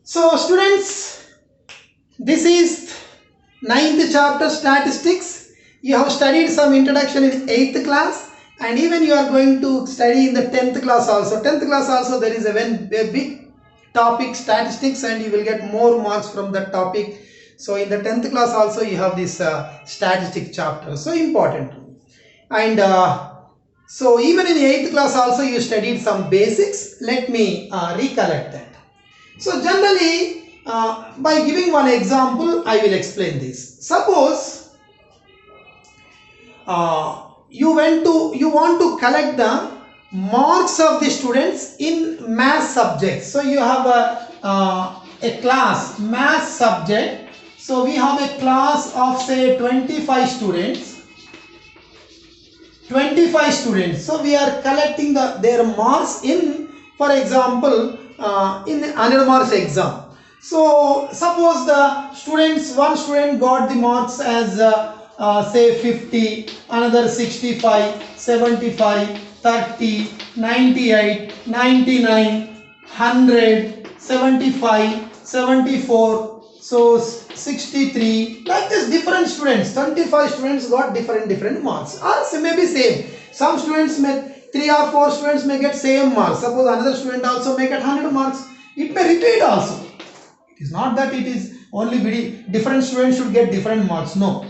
So students, this is 9th chapter statistics. You have studied some introduction in 8th class and even you are going to study in the 10th class also. 10th class also there is a big topic statistics and you will get more marks from that topic. So in the 10th class also you have this statistic chapter. So important. And so even in 8th class also you studied some basics. Let me recollect that. So generally, by giving one example, I will explain this. Suppose you want to collect the marks of the students in math subjects. So you have a class math subject. So we have a class of say 25 students. 25 students. So we are collecting their marks in, for example, in 100 marks exam. So suppose one student got the marks as say 50, another 65, 75, 30, 98, 99, 100, 75, 74, so 63, like this. Different students, 25 students got different marks, or maybe same. Some students may 3 or 4 students may get same marks. Suppose another student also may get 100 marks. It may repeat also. It is not that it is only different students should get different marks. No.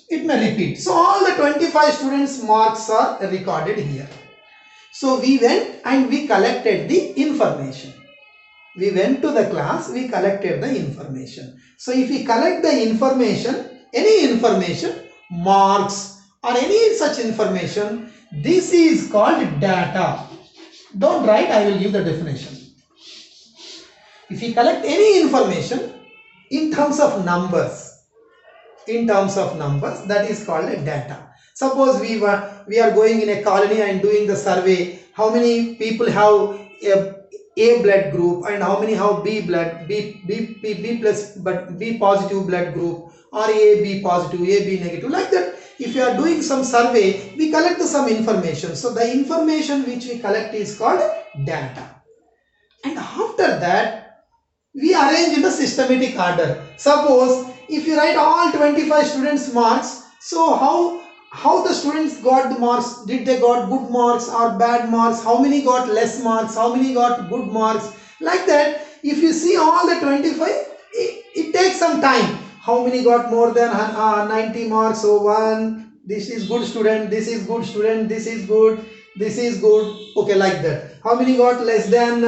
It may repeat. So all the 25 students marks are recorded here. So we went and we collected the information. We went to the class, we collected the information. So if we collect the information, any information, marks or any such information, this is called data. Don't write, I will give the definition. If you collect any information in terms of numbers, that is called a data. Suppose we are going in a colony and doing the survey, how many people have A blood group and how many have B plus but B positive blood group, or AB positive, AB negative, like that. If you are doing some survey, we collect some information. So the information which we collect is called data. And after that, we arrange in the systematic order. Suppose if you write all 25 students marks, so how the students got the marks, did they got good marks or bad marks, how many got less marks, how many got good marks, like that. If you see all the 25, it takes some time. How many got more than 90 marks? So 1, this is good student, this is good student, this is good, this is good, okay, like that. How many got less than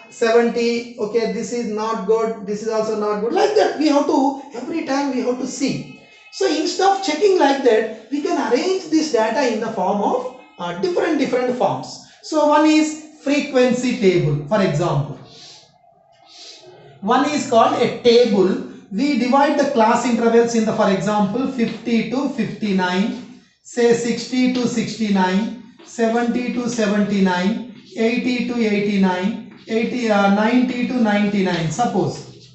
70? Okay, this is not good, this is also not good, like that. We have to, every time we have to see. So instead of checking like that, we can arrange this data in the form of different forms. So one is frequency table, for example. One is called a table. We divide the class intervals in the, for example, 50 to 59, say 60 to 69, 70 to 79, 80 to 89, 90 to 99, suppose,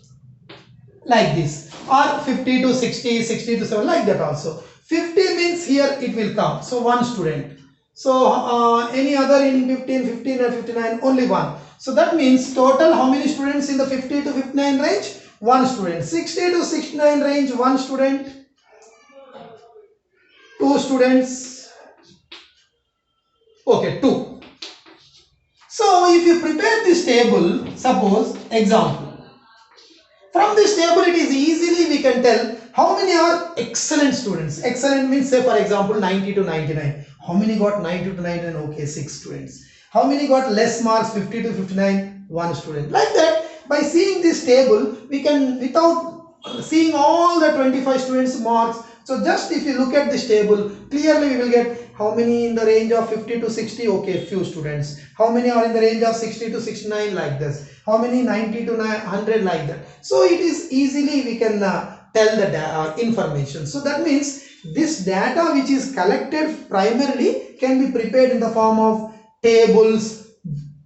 like this. Or 50 to 60, 60 to 7, like that also. 50 means here it will come. So one student. So any other in 15 and 59, only one. So that means total how many students in the 50 to 59 range? One student. 60 to 69 range, one student. Two students. Okay, 2. So if you prepare this table, suppose example. From this table it is easily we can tell how many are excellent students. Excellent means say for example 90 to 99. How many got 90 to 99? Okay, 6 students. How many got less marks 50 to 59? 1 student. Like that, by seeing this table we can, without seeing all the 25 students marks, so just if you look at this table, clearly we will get how many in the range of 50 to 60, okay, few students. How many are in the range of 60 to 69, like this. How many 90 to 100, like that. So it is easily we can tell the information. So that means this data which is collected primarily can be prepared in the form of tables,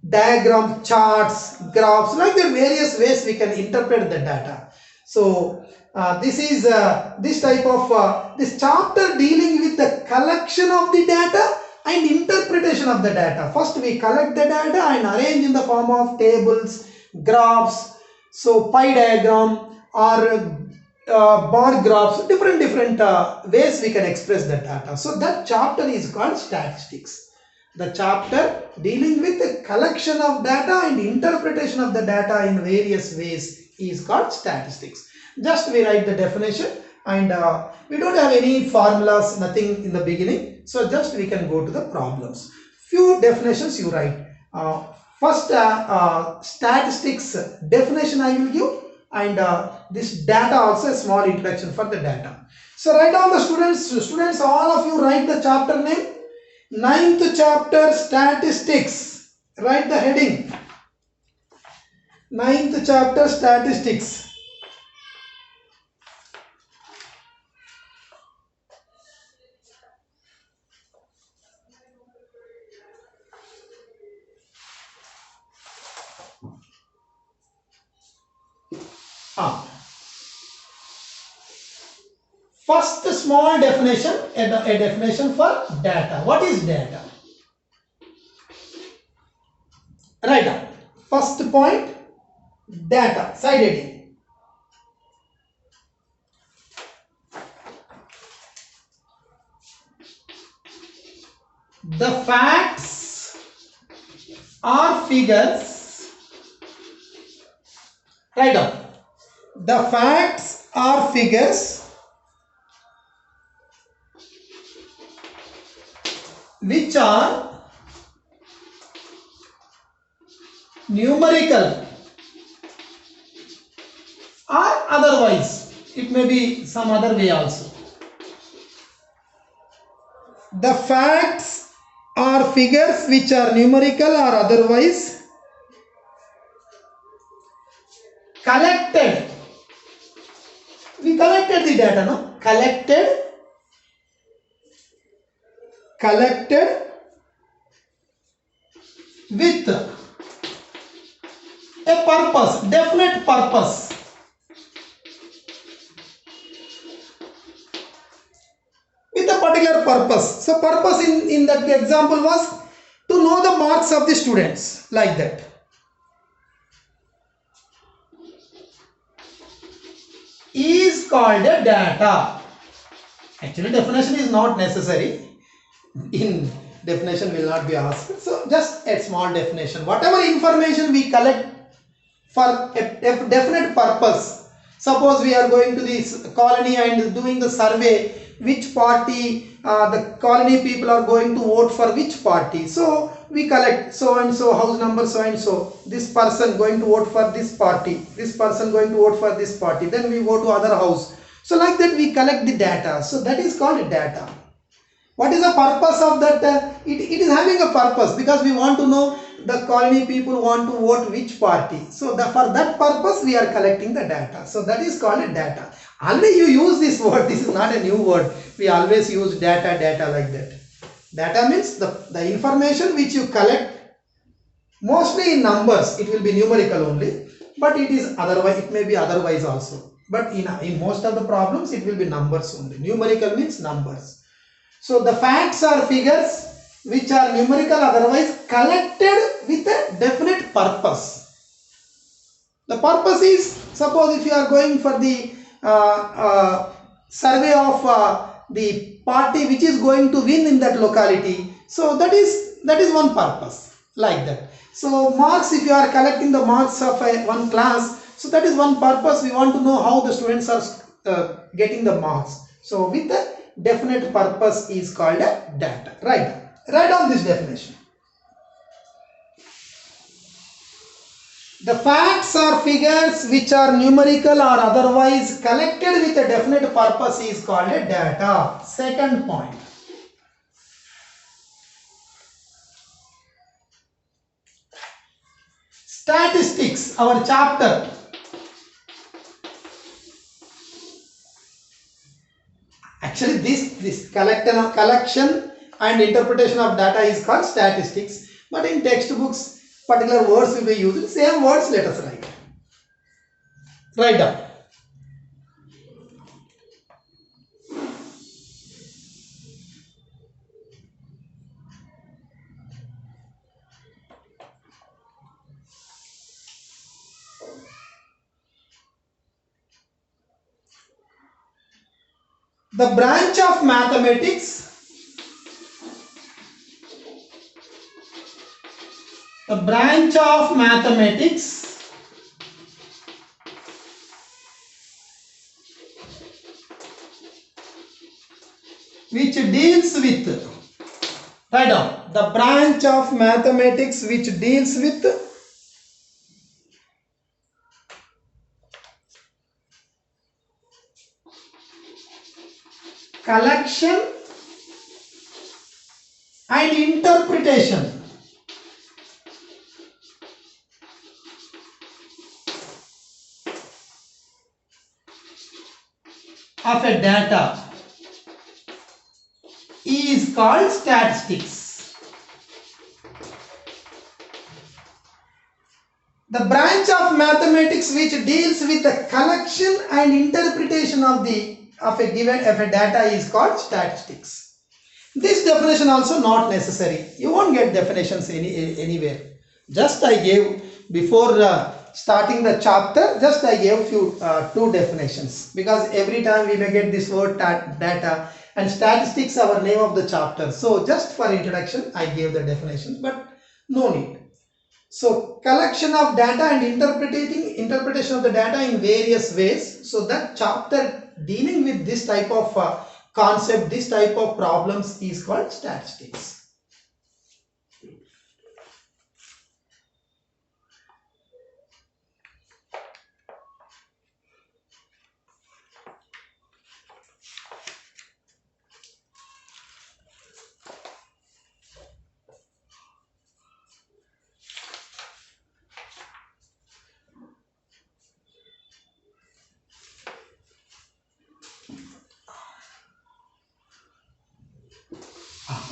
diagram, charts, graphs, like that. Various ways we can interpret the data. So this is this type of this chapter dealing with the collection of the data and interpretation of the data. First we collect the data and arrange in the form of tables, graphs, So pie diagram or bar graphs, different ways we can express the data. So that chapter is called statistics. The chapter dealing with the collection of data and interpretation of the data in various ways is called statistics. Just we write the definition, and we don't have any formulas, nothing in the beginning. So just we can go to the problems. Few definitions you write. First, statistics definition I will give, and this data also a small introduction for the data. So write down the students, all of you write the chapter name. 9th chapter statistics. Write the heading. 9th chapter statistics. First small definition, a definition for data. What is data? Write down. First point, data, side heading. The facts or figures. Write down. The facts or figures which are numerical or otherwise. It may be some other way also. The facts or figures which are numerical or otherwise collected. We collected the data, no? Collected with a purpose, definite purpose. With a particular purpose. So purpose in that example was to know the marks of the students, like that. Is called a data. Actually definition is not necessary. In definition will not be asked. So just a small definition. Whatever information we collect for a definite purpose. Suppose we are going to this colony and doing the survey, which party the colony people are going to vote for which party. So we collect so and so, house number so and so, this person going to vote for this party, this person going to vote for this party, then we go to other house. So like that we collect the data. So that is called data. What is the purpose of that? It is having a purpose, because we want to know the colony people want to vote which party. So for that purpose we are collecting the data. So that is called data. Already you use this word. This is not a new word. We always use data like that. Data means the information which you collect, mostly in numbers. It will be numerical only, but it is otherwise, it may be otherwise also. But in most of the problems it will be numbers only. Numerical means numbers. So the facts are figures which are numerical, otherwise collected with a definite purpose. The purpose is, suppose if you are going for the survey of the party which is going to win in that locality. So that is one purpose, like that. So marks, if you are collecting the marks of one class, so that is one purpose. We want to know how the students are getting the marks. So with a definite purpose is called a data. Write down this definition. The facts or figures which are numerical or otherwise collected with a definite purpose is called a data. Second point. Statistics, our chapter. Actually this collection and interpretation of data is called statistics, but in textbooks particular words will be used. Same words let us write. Write down. The branch of mathematics which deals with, write down, the branch of mathematics which deals with collection and interpretation of a data is called statistics. The branch of mathematics which deals with the collection and interpretation of a data is called statistics. This definition also not necessary. You won't get definitions anywhere. Just I gave before starting the chapter, just I gave two definitions, because every time we may get this word data, and statistics our name of the chapter. So just for introduction I gave the definitions, but no need. So collection of data and interpretation of the data in various ways. So that chapter dealing with this type of concept, this type of problems is called statistics.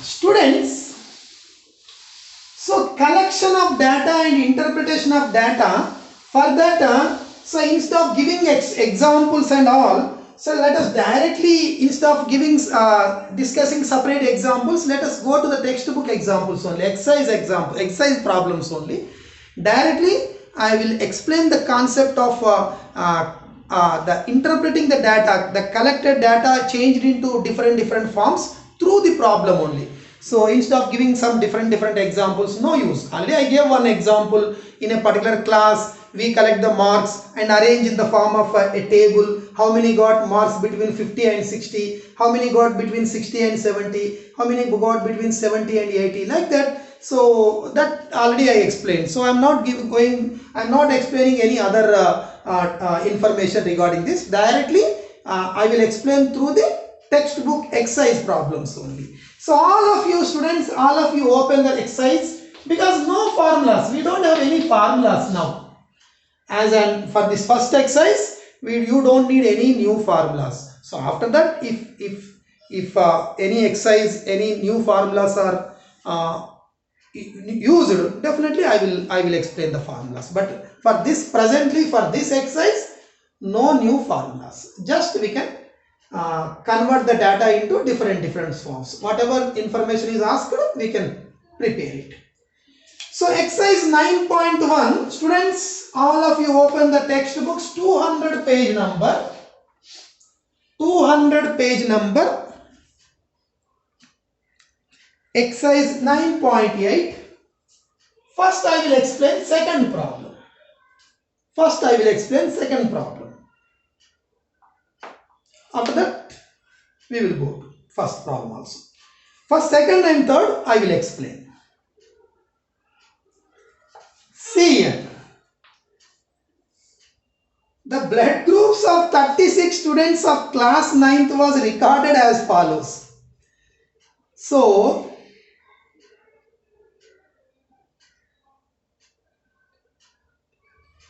Students, so collection of data and interpretation of data, for that so instead of giving examples and all, so let us directly, instead of giving discussing separate examples, let us go to the textbook examples only, exercise problems only. Directly I will explain the concept of the interpreting the data, the collected data changed into different forms through the problem only. So instead of giving some different examples, no use. Already I gave one example. In a particular class we collect the marks and arrange in the form of a table. How many got marks between 50 and 60, how many got between 60 and 70, how many got between 70 and 80, like that. So that already I explained. So I'm not explaining any other information regarding this. Directly I will explain through the textbook exercise problems only. So all of you students, all of you open the exercise, because no formulas, we don't have any formulas now. As and for this first exercise, you don't need any new formulas. So after that, if any exercise, any new formulas are used, definitely I will explain the formulas. But for this, presently for this exercise, no new formulas. Just we can convert the data into different forms. Whatever information is asked, we can prepare it. So exercise 9.1, students, all of you open the textbooks, 200 page number. Exercise 9.8. First I will explain second problem. After that, we will go to first problem also. First, second and third, I will explain. See here. The blood groups of 36 students of class 9th was recorded as follows. So,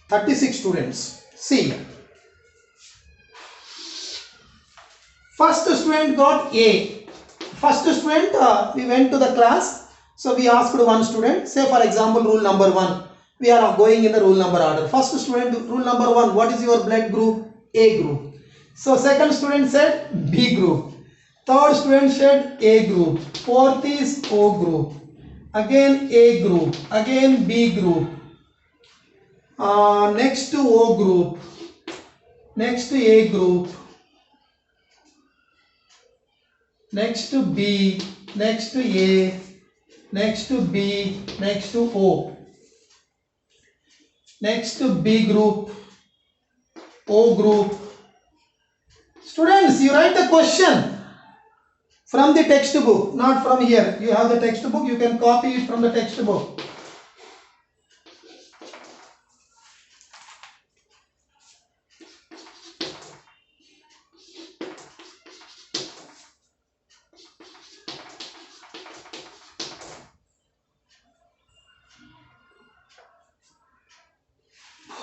students. See. First student got A. First student, we went to the class. So we asked one student. Say for example, rule number 1. We are going in the rule number order. First student, rule number 1. What is your blood group? A group. So second student said B group. Third student said A group. Fourth is O group. Again A group. Again B group. Next to O group. Next to A group. next to B, next to A, next to B, next to O, next to B group, O group. Students, you write the question from the textbook, not from here. You have the textbook, you can copy it from the textbook.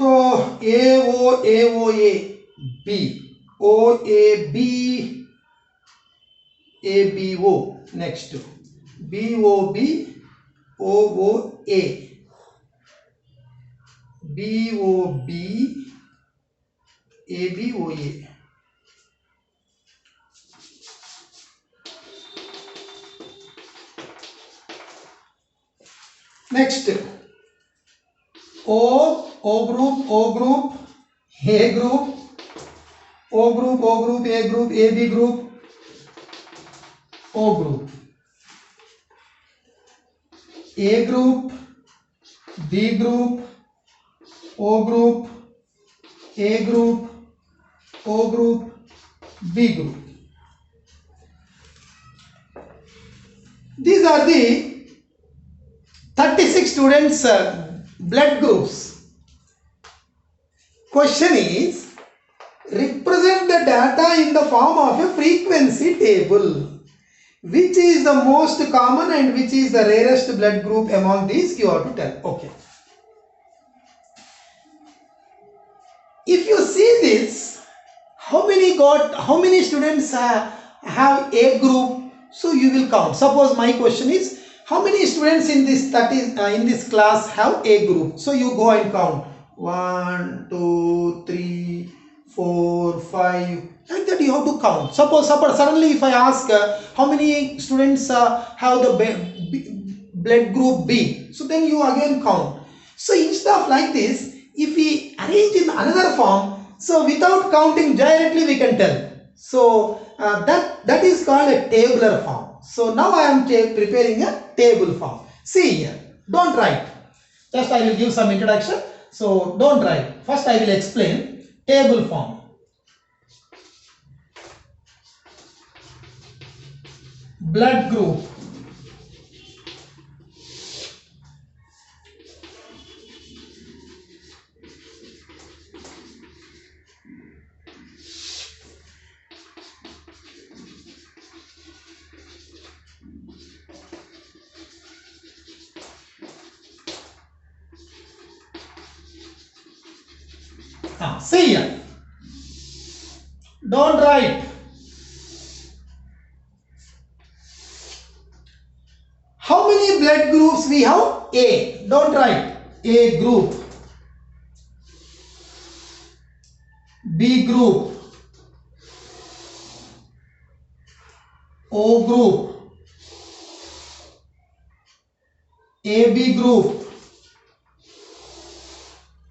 Oh, A, B, O, A, B, A, B, O, next to B, O, B, O, O, A, B, O, B, A, B, O, A. Next, O group, A group, O group, A group, A, B group, O group, A group, B group, O group, A group, O group, B group. These are the 36 students' blood groups. Question is, represent the data in the form of a frequency table. Which is the most common and which is the rarest blood group among these? You have to tell. Okay. If you see this, how many students have A group? So you will count. Suppose my question is, how many students in this class have A group? So you go and count. 1, 2, 3, 4, 5. Like that you have to count. Suppose suddenly if I ask how many students have the blood group B, so then you again count. So instead of like this, if we arrange in another form, so without counting directly we can tell. So that is called a tabular form. So now I am preparing a table form. See here, don't write. Just I will give some introduction. So don't write. First I will explain table form. Blood group. See here. Don't write. How many blood groups we have? A. Don't write. A group. B group. O group. AB group.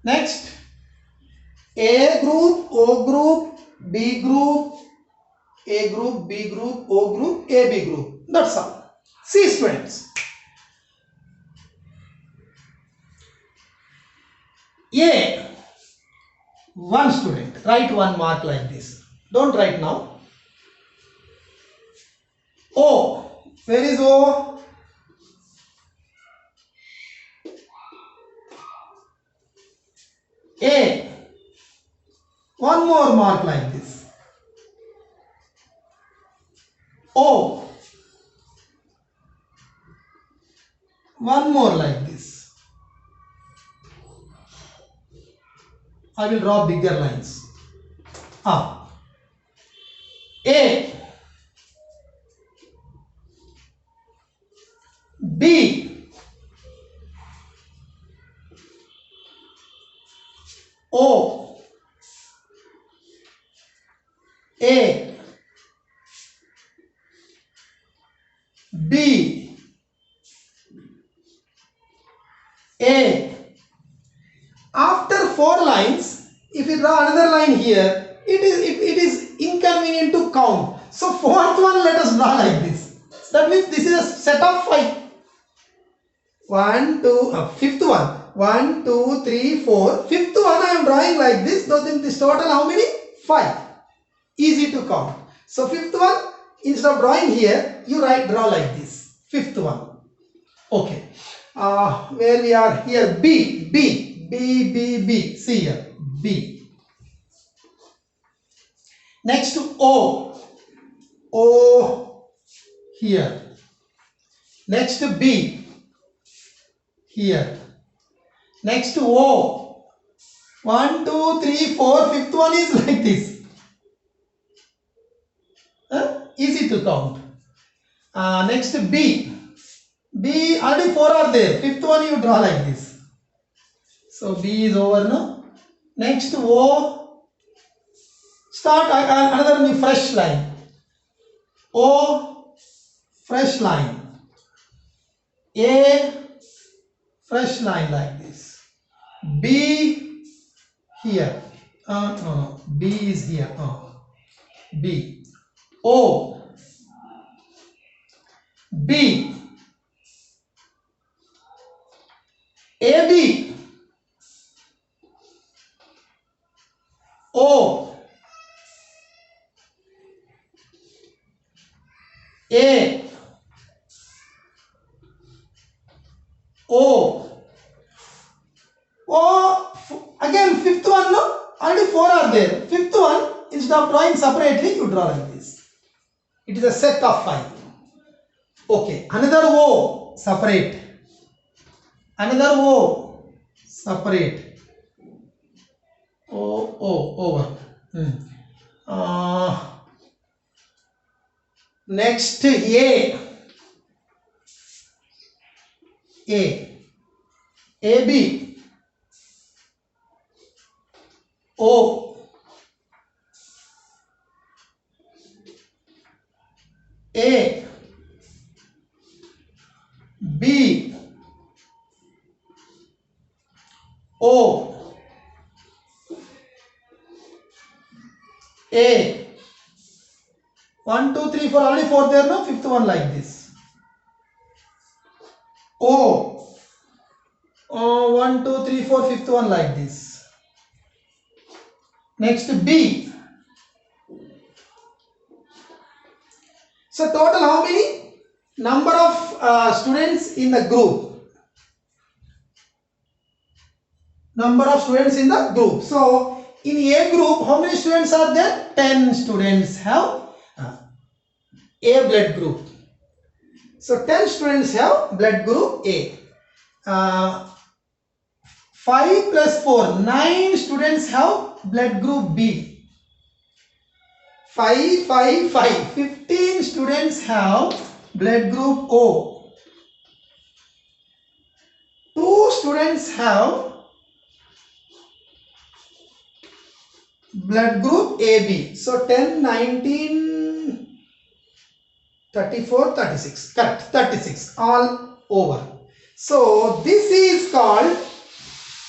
Next. A group, O group, B group, A group, B group, O group, AB group. That's all. See students. A, one student. Write one mark like this. Don't write now. O. Where is O? A. One more mark like this. O. One more like this. I will draw bigger lines. A. B. O. A. B. A. After 4 lines, if you draw another line here, it is inconvenient to count. So fourth one, let us draw like this. That means this is a set of 5. 1, 2, fifth one. 1, 2, 3, 4. Fifth one I am drawing like this. So then this total how many? 5. Easy to count. So fifth one, instead of drawing here, you draw like this. Fifth one. Okay. Where we are here? B. See here. B. Next to O. O here. Next to B. Here. Next to O. 1, 2, 3, 4. Fifth one is like this. Easy to count. Next to B. B, already 4 are there. Fifth one you draw like this. So B is over now. Next to O. Start another new fresh line. O, fresh line. A, fresh line like this. B, here. No. B is here. B. O. B. AB. O. A. O. O. Again fifth one, no? Already 4 are there. Fifth one, instead of drawing separately, you draw like this. It is a set of 5. Okay. Another O, separate. Another O, separate. Over. Next A. AB. O. A. B. O. A. 1, 2, 3, 4. Already 4 there, no? Fifth one like this. O. 1, 2, 3, 4. Fifth one like this. Next B. So total how many? Number of students in the group. Number of students in the group. So in A group, how many students are there? 10 students have A blood group. So 10 students have blood group A. 5 plus 4, 9 students have blood group B. 5, 5, 5. 15 students have blood group O. 2 students have blood group AB. So 10, 19, 34, 36. Correct. 36. All over. So this is called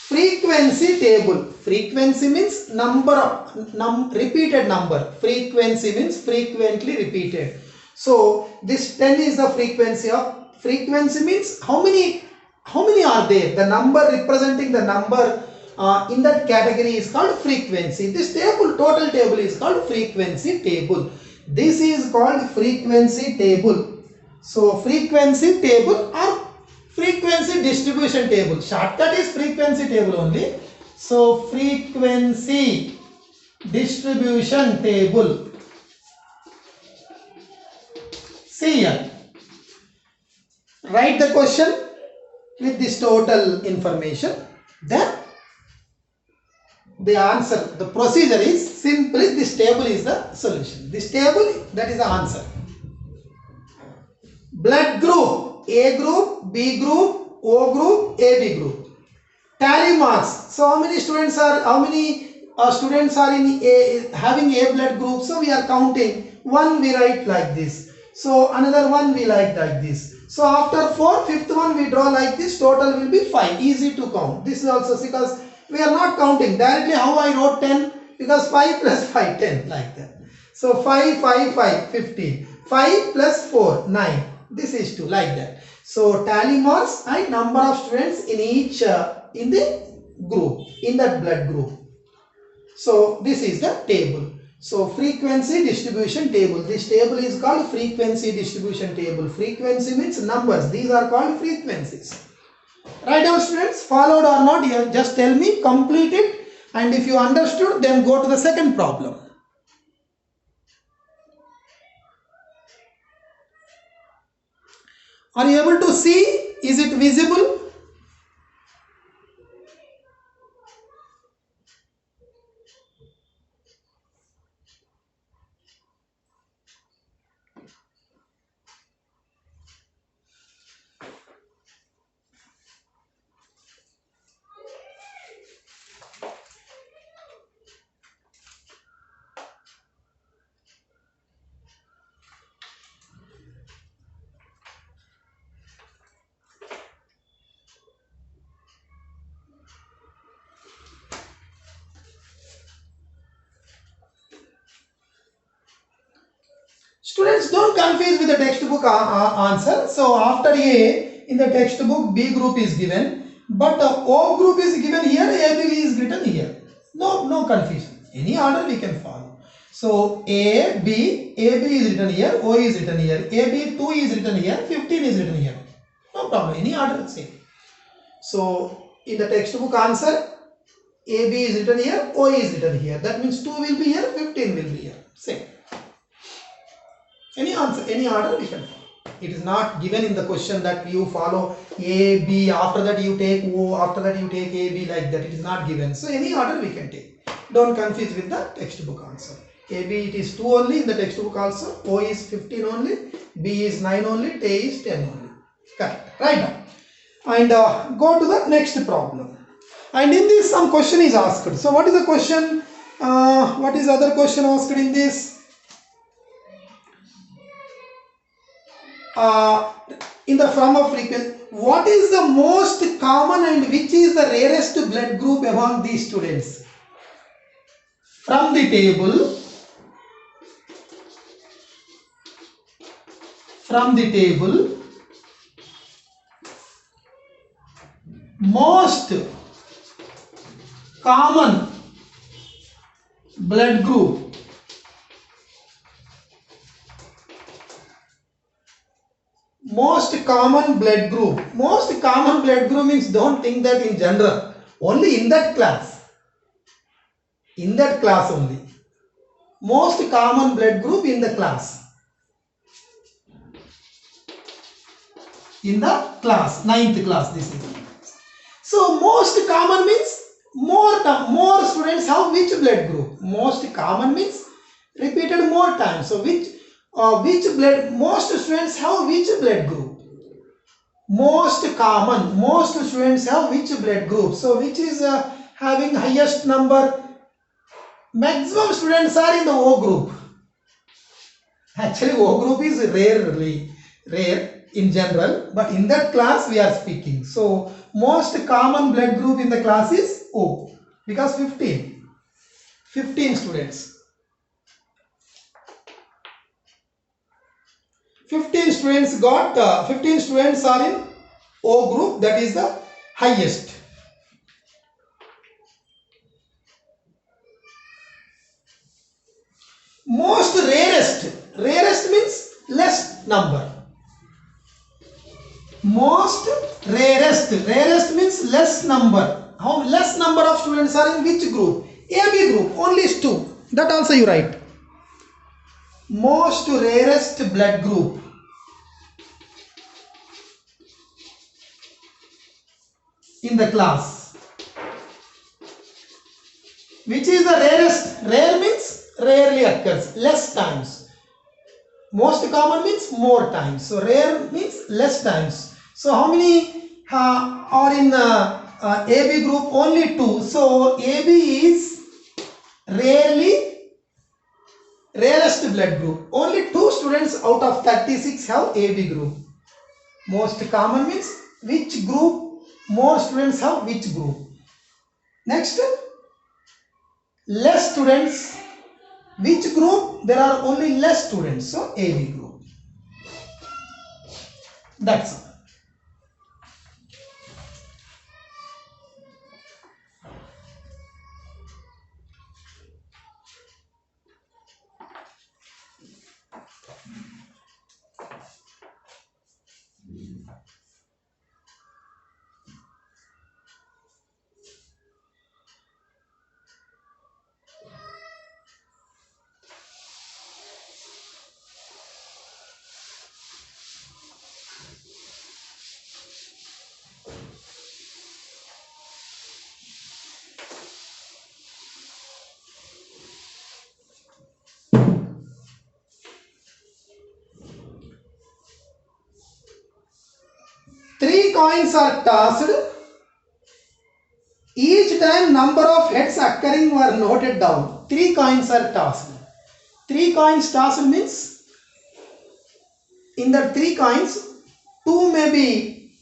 frequency table. Frequency means number of repeated number. Frequency means frequently repeated. So this 10 is the frequency of frequency means how many are there? The number representing the number in that category is called frequency. This table, total table is called frequency table. This is called frequency table. So frequency table or frequency distribution table. Shortcut is frequency table only. So frequency distribution table. See here. Write the question with this total information. Then the answer, the procedure is simply this table is the solution. This table, that is the answer. Blood group, A group, B group, O group, AB group. Tally marks. So how many students are in A, having A blood group? So we are counting. One we write like this. So another one we like this. So after 4, fifth one we draw like this. Total will be 5. Easy to count. This is also because we are not counting directly. How I wrote 10? Because 5 plus 5, 10 like that. So 5, 5, 5, 15. 5 plus 4, 9. This is 2, like that. So tally marks and number of students in each in the group, in that blood group. So this is the table. So frequency distribution table. This table is called frequency distribution table. Frequency means numbers. These are called frequencies. Write down, students, followed or not, you just tell me, complete it, and if you understood, then go to the second problem. Are you able to see? Is it visible? Students, don't confuse with the textbook answer. So after A, in the textbook, B group is given, but O group is given here, AB is written here. No confusion. Any order we can follow. So AB is written here, O is written here, AB2 is written here, 15 is written here. No problem. Any order same. So in the textbook answer, AB is written here, O is written here. That means 2 will be here, 15 will be here. Same. Any answer, any order we can follow. It is not given in the question that you follow A, B, after that you take O, after that you take A, B, like that. It is not given. So any order we can take. Don't confuse with the textbook answer. A, B, it is 2 only in the textbook also. O is 15 only. B is 9 only. A is 10 only. Correct. Right now. And go to the next problem. And in this some question is asked. So what is the question? What is the other question asked in this? In the form of frequency, what is the most common and which is the rarest blood group among these students? From the table, most common blood group. Most common blood group. Most common blood group means don't think that in general. Only in that class. In that class only. Most common blood group in the class. In the class. 9th class. This is. So most common means more students have which blood group. Most common means repeated more times. So which blood, most students have which blood group? Most common, most students have which blood group? So which is having highest number? Maximum students are in the O group. Actually O group is rare in general, but in that class we are speaking. So most common blood group in the class is O, because 15 students. 15 students are in O group, that is the highest. Most rarest means less number. Most rarest means less number. How less number of students are in which group? AB group, only is 2. That also you write. Most rarest blood group. In the class. Which is the rarest? Rare means rarely occurs, less times. Most common means more times. So rare means less times. So how many are in AB group? Only 2. So AB is rarest blood group. Only 2 students out of 36 have AB group. Most common means which group more students have which group. Next, less students which group? there are only less students, so AB group. That's all. Three coins are tossed. Each time number of heads occurring were noted down. Three coins are tossed. Three coins tossed means in the three coins, two may be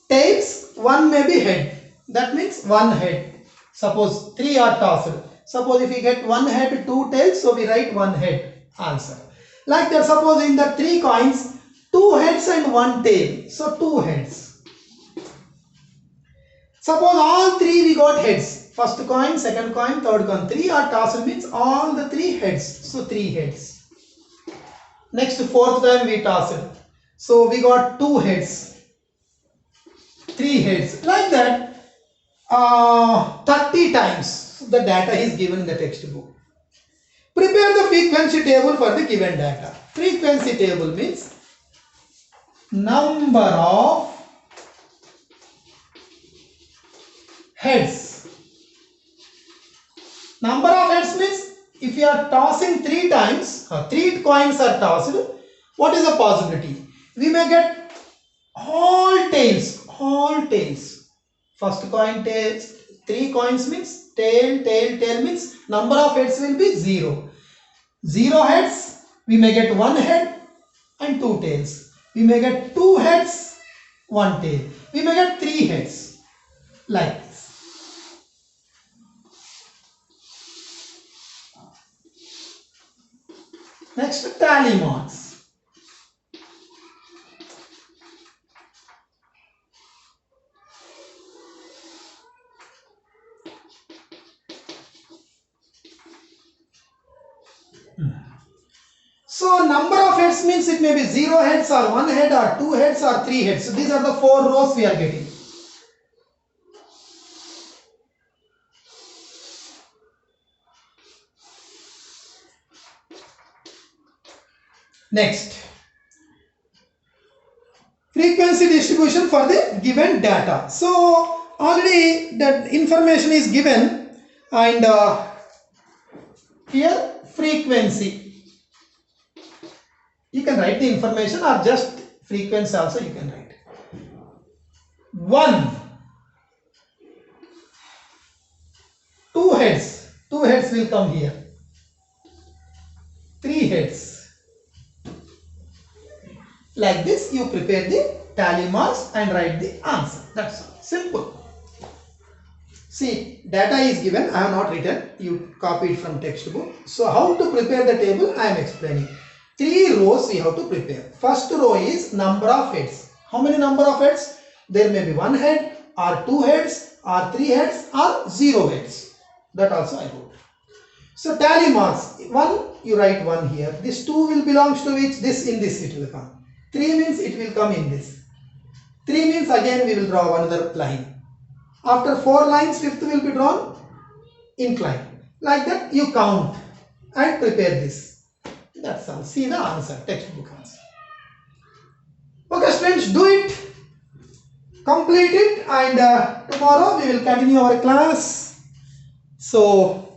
tails, one may be head. That means one head. Suppose three are tossed. Suppose if we get one head, two tails, so we write one head answer. Like that, suppose in the three coins, two heads and one tail. So two heads. Suppose all three we got heads. First coin, second coin, third coin. Three are tossed means all the three heads. So three heads. Next fourth time we toss it. So we got two heads. Three heads. Like that 30 times the data is given in the textbook. Prepare the frequency table for the given data. Frequency table means number of heads. Number of heads means if you are tossing three times, three coins are tossed, what is the possibility? We may get all tails, all tails. First coin tails, three coins means tail, tail, tail means number of heads will be 0. 0 heads, we may get one head and two tails. We may get two heads, one tail. We may get three heads, like this. Next, tally marks. So number of heads means it may be 0 heads or 1 head or 2 heads or 3 heads. So these are the 4 rows we are getting. Next, frequency distribution for the given data. So already that information is given, and here frequency. You can write the information or just frequency also you can write. 1. 2 heads. 2 heads will come here. 3 heads. Like this you prepare the tally marks and write the answer. That's all. Simple. See, data is given. I have not written. You copy it from textbook. So how to prepare the table I am explaining. 3 rows we have to prepare. First row is number of heads. How many number of heads? There may be 1 head or 2 heads or 3 heads or 0 heads. That also I wrote. So tally marks. 1 you write 1 here. This 2 will belongs to which? This, in this it will come. 3 means it will come in this. 3 means again we will draw another line. After 4 lines, 5th will be drawn incline. Like that you count and prepare this. That's all. See the answer, textbook answer. Okay students, do it, complete it, and tomorrow we will continue our class. So